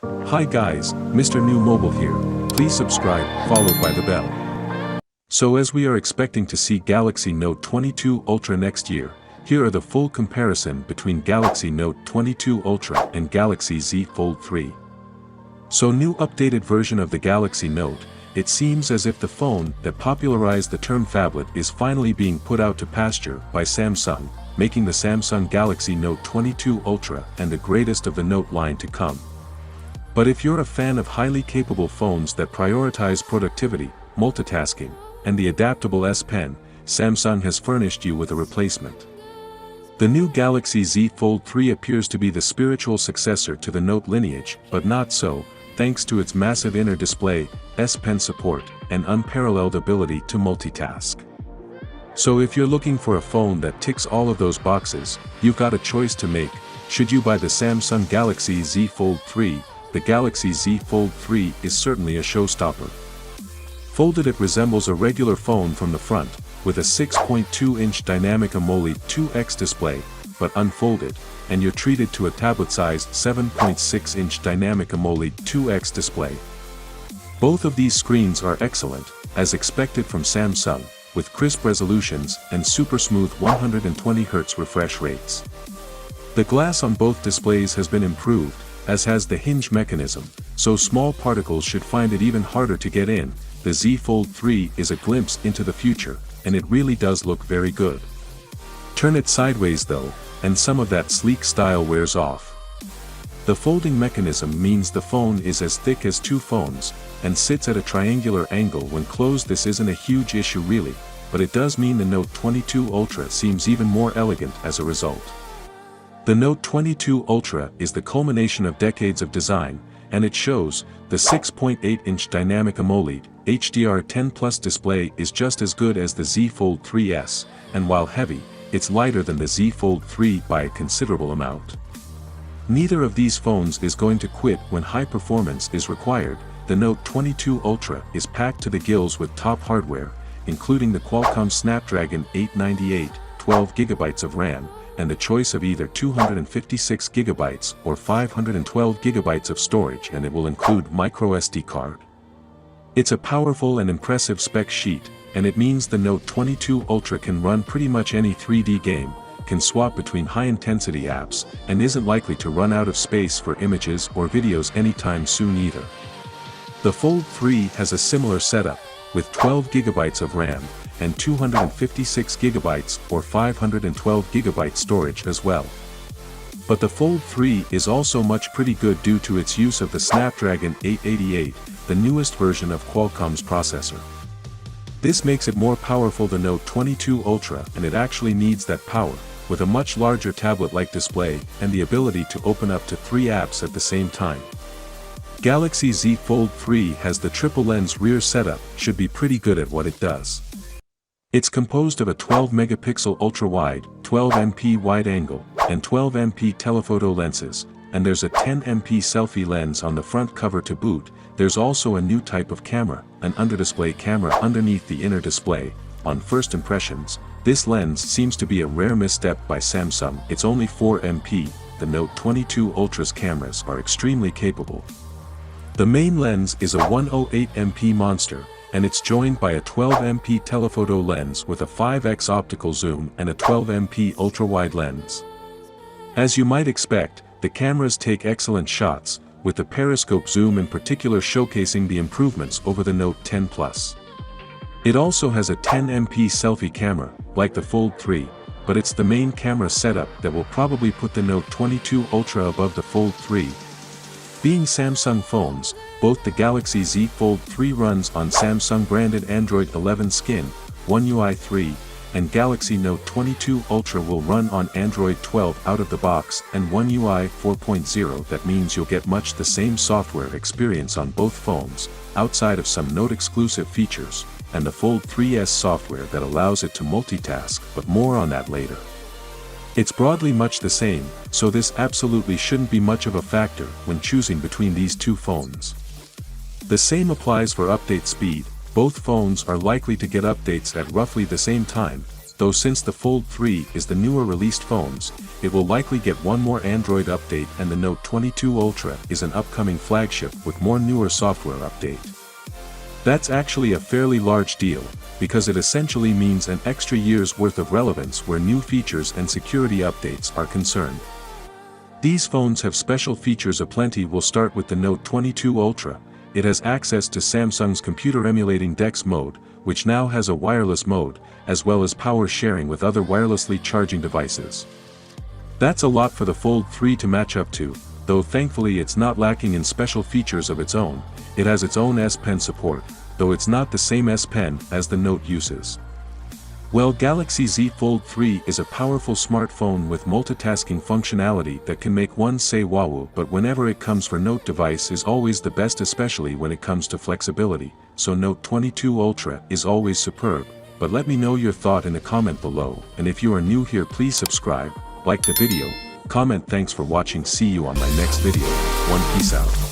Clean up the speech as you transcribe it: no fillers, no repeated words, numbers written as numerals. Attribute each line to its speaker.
Speaker 1: Hi guys, Mrnewmobile here. Please subscribe, followed by the bell. So as we are expecting to see Galaxy Note 22 Ultra next year, here are the full comparison between Galaxy Note 22 Ultra and Galaxy Z Fold 3. So new updated version of the Galaxy Note, it seems as if the phone that popularized the term phablet is finally being put out to pasture by Samsung, making the Samsung Galaxy Note 22 Ultra and the greatest of the Note line to come. But if you're a fan of highly capable phones that prioritize productivity, multitasking, and the adaptable S Pen, Samsung has furnished you with a replacement. The new Galaxy Z Fold 3 appears to be the spiritual successor to the Note lineage, but not so, thanks to its massive inner display, S Pen support, and unparalleled ability to multitask. So if you're looking for a phone that ticks all of those boxes, you've got a choice to make. Should you buy the Samsung Galaxy Z Fold 3? The Galaxy Z Fold 3 is certainly a showstopper. Folded, it resembles a regular phone from the front, with a 6.2-inch dynamic AMOLED 2X display, but unfolded, and you're treated to a tablet-sized 7.6-inch dynamic AMOLED 2X display. Both of these screens are excellent, as expected from Samsung, with crisp resolutions and super smooth 120Hz refresh rates. The glass on both displays has been improved, as has the hinge mechanism, so small particles should find it even harder to get in. The Z Fold 3 is a glimpse into the future, and it really does look very good. Turn it sideways though, and some of that sleek style wears off. The folding mechanism means the phone is as thick as two phones, and sits at a triangular angle when closed. This isn't a huge issue really, but it does mean the Note 22 Ultra seems even more elegant as a result. The Note 22 Ultra is the culmination of decades of design, and it shows. The 6.8-inch dynamic AMOLED HDR10+ display is just as good as the Z Fold 3S, and while heavy, it's lighter than the Z Fold 3 by a considerable amount. Neither of these phones is going to quit when high performance is required. The Note 22 Ultra is packed to the gills with top hardware, including the Qualcomm Snapdragon 898, 12GB of RAM, and the choice of either 256GB or 512GB of storage, and it will include microSD card. It's a powerful and impressive spec sheet, and it means the Note 22 Ultra can run pretty much any 3D game, can swap between high-intensity apps, and isn't likely to run out of space for images or videos anytime soon either. The Fold 3 has a similar setup, with 12GB of RAM, and 256GB or 512GB storage as well. But the Fold 3 is also much pretty good due to its use of the Snapdragon 888, the newest version of Qualcomm's processor. This makes it more powerful than Note 22 Ultra, and it actually needs that power, with a much larger tablet-like display and the ability to open up to 3 apps at the same time. Galaxy Z Fold 3 has the triple-lens rear setup, should be pretty good at what it does. It's composed of a 12-megapixel ultra-wide, 12MP wide-angle, and 12MP telephoto lenses, and there's a 10MP selfie lens on the front cover to boot. There's also a new type of camera, an under-display camera underneath the inner display. On first impressions, this lens seems to be a rare misstep by Samsung. It's only 4MP, the Note 22 Ultra's cameras are extremely capable. The main lens is a 108MP monster, and it's joined by a 12MP telephoto lens with a 5x optical zoom and a 12MP ultra-wide lens. As you might expect, the cameras take excellent shots, with the periscope zoom in particular showcasing the improvements over the Note 10 Plus. It also has a 10MP selfie camera, like the Fold 3, but it's the main camera setup that will probably put the Note 22 Ultra above the Fold 3. Being Samsung phones, both the Galaxy Z Fold 3 runs on Samsung-branded Android 11 Skin, One UI 3, and Galaxy Note 22 Ultra will run on Android 12 out of the box and One UI 4.0. That means you'll get much the same software experience on both phones, outside of some Note-exclusive features, and the Fold 3S software that allows it to multitask, but more on that later. It's broadly much the same, so this absolutely shouldn't be much of a factor when choosing between these two phones. The same applies for update speed. Both phones are likely to get updates at roughly the same time, though since the Fold 3 is the newer released phones, it will likely get one more Android update, and the Note 22 Ultra is an upcoming flagship with more newer software update. That's actually a fairly large deal, because it essentially means an extra year's worth of relevance where new features and security updates are concerned. These phones have special features aplenty. We'll start with the Note 22 Ultra. It has access to Samsung's computer emulating DeX mode, which now has a wireless mode, as well as power sharing with other wirelessly charging devices. That's a lot for the Fold 3 to match up to, though thankfully it's not lacking in special features of its own. It has its own S Pen support, though it's not the same S Pen as the Note uses. Well, Galaxy Z Fold 3 is a powerful smartphone with multitasking functionality that can make one say wow, but whenever it comes for Note device is always the best, especially when it comes to flexibility, so Note 22 Ultra is always superb. But let me know your thought in the comment below, and if you are new here, please subscribe, like the video, comment. Thanks for watching. See you on my next video. Peace out.